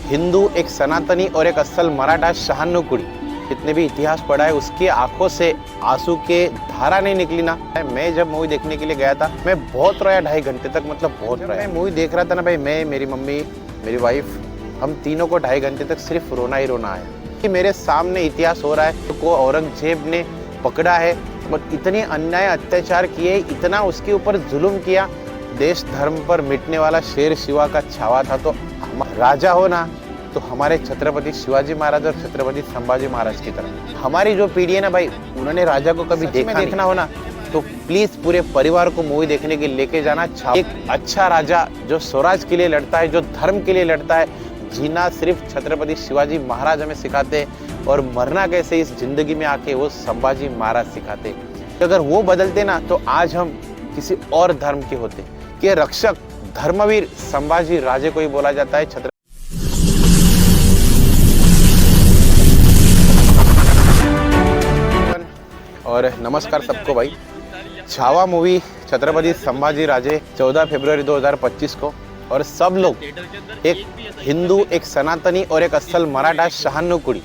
हिंदू, एक सनातनी और एक असल मराठा शहानुकुड़ी, जितने भी इतिहास पढ़ा है उसकी आंखों से आंसू के धारा नहीं निकली ना। मैं जब मूवी देखने के लिए गया था, मैं बहुत रोया 2.5 घंटे तक, मतलब बहुत रोया। मैं मूवी देख रहा था ना भाई, मैं, मेरी मम्मी, मेरी वाइफ, हम तीनों को 2.5 घंटे तक सिर्फ रोना ही रोना आया कि मेरे सामने इतिहास हो रहा है। को औरंगजेब ने पकड़ा है और इतने अन्याय अत्याचार किए, इतना उसके ऊपर जुल्म किया। देश धर्म पर मिटने वाला शेर शिवा का छावा था, तो राजा हो ना तो हमारे छत्रपति शिवाजी महाराज और छत्रपति संभाजी महाराज की तरह। हमारी जो पीढ़ी है ना भाई, उन्होंने राजा को कभी देखना हो ना तो प्लीज पूरे परिवार को मूवी देखने के लेके जाना। एक अच्छा राजा जो स्वराज के लिए लड़ता है, जो धर्म के लिए लड़ता है, जीना सिर्फ छत्रपति शिवाजी महाराज हमें सिखाते और मरना कैसे इस जिंदगी में आके वो संभाजी महाराज सिखाते। अगर वो बदलते ना तो आज हम किसी और धर्म के होते। कि रक्षक धर्मवीर संभाजी राजे को ही बोला जाता है। और नमस्कार सबको भाई। छावा मूवी छत्रपति संभाजी राजे 14 फरवरी 2025 को, और सब लोग, एक हिंदू, एक सनातनी और एक असल मराठा शहानुकुड़ी,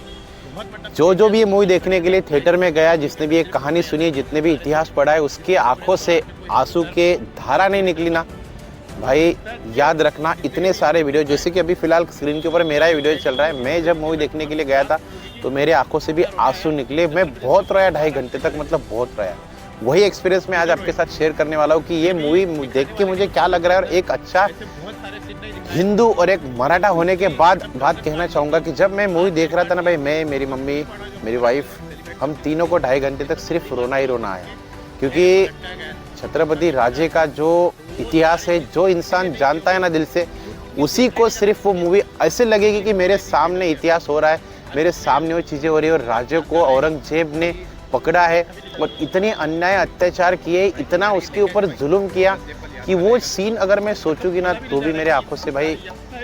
जो भी ये मूवी देखने के लिए थिएटर में गया, जिसने भी ये कहानी सुनी, जितने भी इतिहास पढ़ा है, उसकी आंखों से आंसू के धारा नहीं निकली ना भाई। याद रखना, इतने सारे वीडियो, जैसे कि अभी फिलहाल स्क्रीन के ऊपर मेरा ही वीडियो चल रहा है, मैं जब मूवी देखने के लिए गया था तो मेरे आंखों से भी आंसू निकले। मैं बहुत रोया 2.5 घंटे तक, मतलब बहुत रोया। वही एक्सपीरियंस मैं आज आपके साथ शेयर करने वाला हूँ कि ये मूवी देख के मुझे क्या लग रहा है। और एक अच्छा हिंदू और एक मराठा होने के बाद बात कहना चाहूँगा कि जब मैं मूवी देख रहा था ना भाई, मैं, मेरी मम्मी, मेरी वाइफ, हम तीनों को 2.5 घंटे तक सिर्फ रोना ही रोना आया। क्योंकि छत्रपति राजे का जो इतिहास है, जो इंसान जानता है ना दिल से, उसी को सिर्फ वो मूवी ऐसे लगेगी कि मेरे सामने इतिहास हो रहा है, मेरे सामने वो चीज़ें हो रही है। और राजे को औरंगजेब ने पकड़ा है और इतने अन्याय अत्याचार किए, इतना उसके ऊपर जुल्म किया कि वो सीन अगर मैं सोचूंगी ना तो भी मेरे आंखों से भाई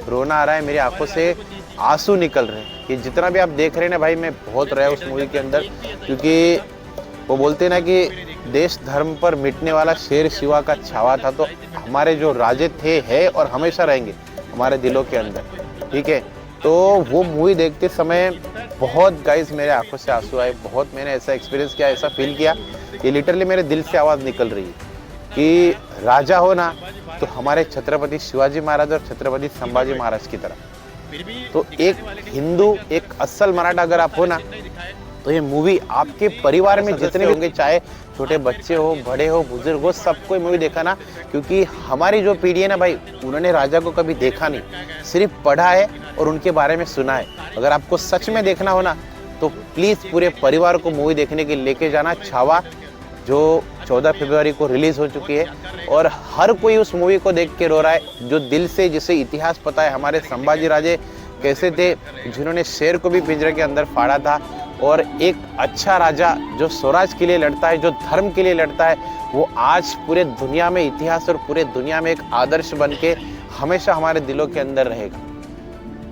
रोना आ रहा है, मेरी आंखों से आंसू निकल रहे हैं। कि जितना भी आप देख रहे हैं ना भाई, मैं बहुत रोया उस मूवी के अंदर। क्योंकि वो बोलते हैं ना कि देश धर्म पर मिटने वाला शेर शिवा का छावा था, तो हमारे जो राजे थे, है और हमेशा रहेंगे हमारे दिलों के अंदर। ठीक है, तो वो मूवी देखते समय बहुत गाइस मेरे आंखों से आंसू आए। बहुत मैंने ऐसा एक्सपीरियंस किया, ऐसा फील किया, ये लिटरली मेरे दिल से आवाज़ निकल रही है कि राजा हो ना तो हमारे छत्रपति शिवाजी महाराज और छत्रपति संभाजी महाराज की तरह। तो एक हिंदू, एक असल मराठा अगर आप हो ना तो ये मूवी आपके परिवार में जितने भी होंगे, चाहे छोटे बच्चे हो, बड़े हो, बुजुर्ग हो, सबको ये मूवी देखा ना। क्योंकि हमारी जो पीढ़ी है ना भाई, उन्होंने राजा को कभी देखा नहीं, सिर्फ पढ़ा है और उनके बारे में सुना है। अगर आपको सच में देखना हो ना तो प्लीज़ पूरे परिवार को मूवी देखने के लेके जाना। छावा जो 14 फरवरी को रिलीज़ हो चुकी है, और हर कोई उस मूवी को देख के रो रहा है, जो दिल से, जिसे इतिहास पता है हमारे संभाजी राजे कैसे थे, जिन्होंने शेर को भी पिंजरे के अंदर फाड़ा था। और एक अच्छा राजा जो स्वराज के लिए लड़ता है, जो धर्म के लिए लड़ता है, वो आज पूरे दुनिया में इतिहास और पूरे दुनिया में एक आदर्श बन के हमेशा हमारे दिलों के अंदर रहेगा।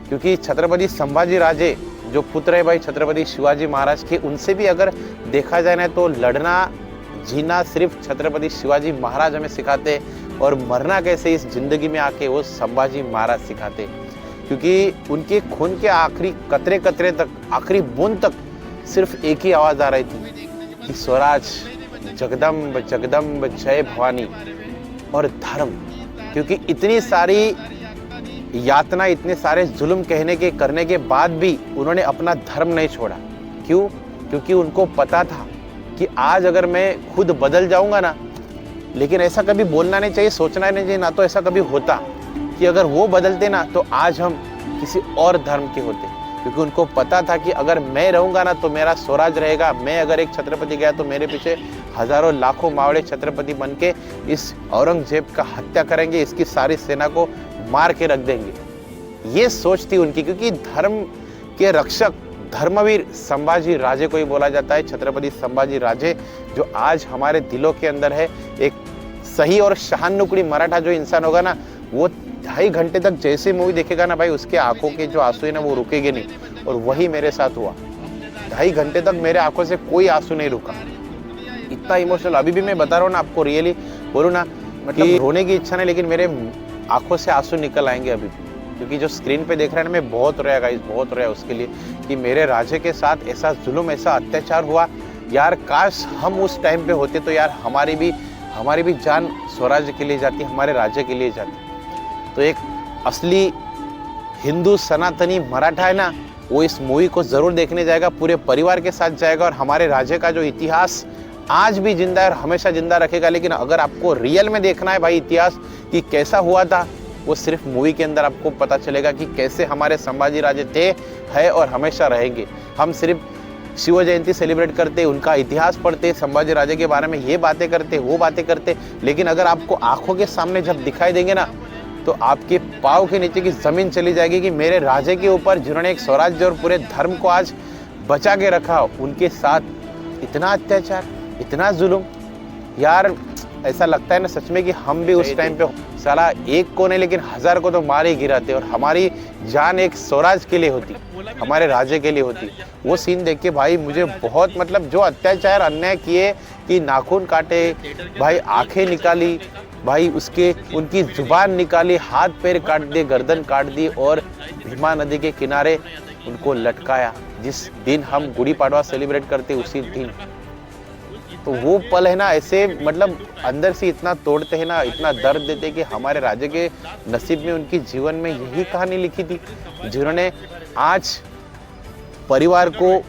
क्योंकि छत्रपति संभाजी राजे जो पुत्र है भाई छत्रपति शिवाजी महाराज के, उनसे भी अगर देखा जाए ना तो लड़ना, जीना सिर्फ छत्रपति शिवाजी महाराज हमें सिखाते, और मरना कैसे इस जिंदगी में आके वो संभाजी महाराज सिखाते। क्योंकि उनके खून के आखिरी कतरे कतरे तक, आखिरी बूंद तक सिर्फ एक ही आवाज़ आ रही थी कि स्वराज, जगदम्ब जगदम्ब जय भवानी और धर्म। क्योंकि इतनी सारी यातना, इतने सारे जुल्म कहने के करने के बाद भी उन्होंने अपना धर्म नहीं छोड़ा। क्यों? क्योंकि उनको पता था कि आज अगर मैं खुद बदल जाऊंगा ना, लेकिन ऐसा कभी बोलना नहीं चाहिए, सोचना नहीं चाहिए, ना तो ऐसा कभी होता कि अगर वो बदलते ना तो आज हम किसी और धर्म के होते। क्योंकि उनको पता था कि अगर मैं रहूंगा ना तो मेरा स्वराज रहेगा। मैं अगर एक छत्रपति गया तो मेरे पीछे हजारों लाखों मावड़े छत्रपति बन के इस औरंगजेब का हत्या करेंगे, इसकी सारी सेना को मार के रख देंगे। ये सोच थी उनकी। क्योंकि धर्म के रक्षक धर्मवीर संभाजी राजे को ही बोला जाता है, छत्रपति संभाजी राजे, जो आज हमारे दिलों के अंदर है। एक सही और शहानुकुड़ी मराठा जो इंसान होगा ना, वो 2.5 घंटे तक जैसे मूवी देखेगा ना भाई, उसके आंखों के जो आंसू है ना वो रुकेंगे नहीं। और वही मेरे साथ हुआ। 2.5 घंटे तक मेरे आंखों से कोई आंसू नहीं रुका। इतना इमोशनल, अभी भी मैं बता रहा हूँ ना आपको, रियली बोलूँ ना, मतलब रोने की इच्छा नहीं, लेकिन मेरे आंखों से आंसू निकल आएंगे अभी भी। क्योंकि जो स्क्रीन पे देख रहे हैं ना, मैं बहुत रोया गाइस, बहुत रोया उसके लिए कि मेरे राजे के साथ ऐसा जुल्म, ऐसा अत्याचार हुआ। यार काश हम उस टाइम पे होते तो यार हमारी भी जान स्वराज्य के लिए जाती, हमारे राज्य के लिए जाती। तो एक असली हिंदू सनातनी मराठा है ना, वो इस मूवी को ज़रूर देखने जाएगा, पूरे परिवार के साथ जाएगा और हमारे राज्य का जो इतिहास आज भी जिंदा है और हमेशा जिंदा रखेगा। लेकिन अगर आपको रियल में देखना है भाई इतिहास कि कैसा हुआ था, वो सिर्फ मूवी के अंदर आपको पता चलेगा कि कैसे हमारे संभाजी राजे थे, है और हमेशा रहेंगे। हम सिर्फ शिव जयंती सेलिब्रेट करते, उनका इतिहास पढ़ते, संभाजी राजे के बारे में ये बातें करते, वो बातें करते, लेकिन अगर आपको आंखों के सामने जब दिखाई देंगे ना, तो आपके पाँव के नीचे की ज़मीन चली जाएगी कि मेरे राजे के ऊपर जिन्होंने एक स्वराज्य और पूरे धर्म को आज बचा के रखा, उनके साथ इतना अत्याचार, इतना जुल्म। यार ऐसा लगता है ना सच में कि हम भी उस टाइम पे साला एक को नहीं लेकिन 1000 को तो मार ही गिराते और हमारी जान एक स्वराज के लिए होती, हमारे राज्य के लिए होती। वो सीन देख के भाई मुझे बहुत मतलब जो अत्याचार अन्याय किए कि नाखून काटे भाई, आंखें निकाली भाई, उनकी जुबान निकाली, हाथ पैर काट दिए, गर्दन काट दी और भीमा नदी के किनारे उनको लटकाया। जिस दिन हम गुड़ी पाड़वा सेलिब्रेट करते उसी दिन, तो वो पल है ना ऐसे मतलब अंदर से इतना तोड़ते हैं ना, इतना दर्द देते कि हमारे राज्य के नसीब में उनकी जीवन में यही कहानी लिखी थी, जिन्होंने आज परिवार को,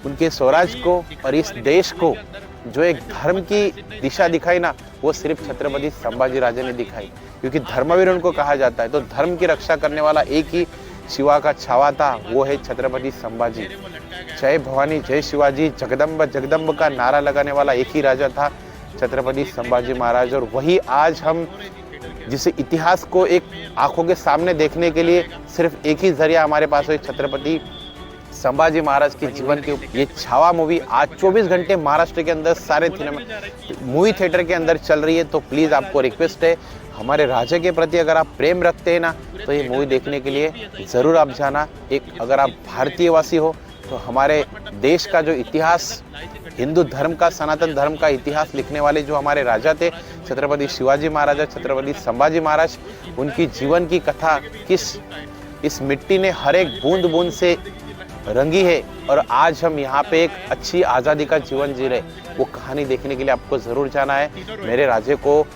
उनके स्वराज को और इस देश को जो एक धर्म की दिशा दिखाई ना, वो सिर्फ छत्रपति संभाजी राजे ने दिखाई। क्योंकि धर्मवीर उनको कहा जाता है, तो धर्म की रक्षा करने वाला एक ही शिवा का छावा था, वो है छत्रपति संभाजी। जय भवानी जय शिवाजी, जगदम्ब जगदम्ब का नारा लगाने वाला एक ही राजा था, छत्रपति संभाजी महाराज। और वही आज हम जिस इतिहास को एक आंखों के सामने देखने के लिए सिर्फ एक ही जरिया हमारे पास है, छत्रपति संभाजी महाराज के जीवन के। ये छावा मूवी आज 24 घंटे महाराष्ट्र के अंदर सारे मूवी थिएटर के अंदर चल रही है। तो प्लीज़ आपको रिक्वेस्ट है, हमारे राज्य के प्रति अगर आप प्रेम रखते हैं ना, तो ये मूवी देखने के लिए ज़रूर आप जाना। एक अगर आप भारतीयवासी हो तो हमारे देश का जो इतिहास, हिंदू धर्म का, सनातन धर्म का इतिहास लिखने वाले जो हमारे राजा थे, छत्रपति शिवाजी महाराज, छत्रपति संभाजी महाराज, उनकी जीवन की कथा किस इस मिट्टी ने हर एक बूंद बूंद से रंगी है और आज हम यहाँ पे एक अच्छी आज़ादी का जीवन जी रहे, वो कहानी देखने के लिए आपको ज़रूर जाना है। मेरे राज्य को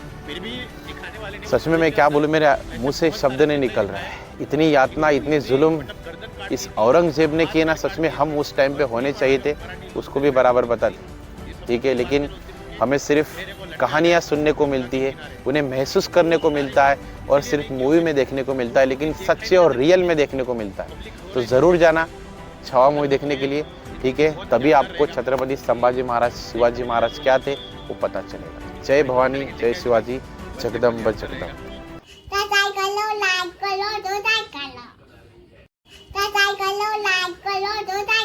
सच में मैं क्या बोलूँ, मेरे मुंह से शब्द नहीं निकल रहा है। इतनी यातना, इतने जुल्म इस औरंगजेब ने किए ना, सच में हम उस टाइम पे होने चाहिए थे, उसको भी बराबर बताते, ठीक है। लेकिन हमें सिर्फ कहानियाँ सुनने को मिलती है, उन्हें महसूस करने को मिलता है और सिर्फ मूवी में देखने को मिलता है, लेकिन सच्चे और रियल में देखने को मिलता है। तो ज़रूर जाना छावा मूवी देखने के लिए, ठीक है। तभी आपको छत्रपति संभाजी महाराज, शिवाजी महाराज क्या थे वो पता चलेगा। जय भवानी जय शिवाजी, जगदम्ब जगदम्ब। लाइक करो, लाइक करो, लाइक करो।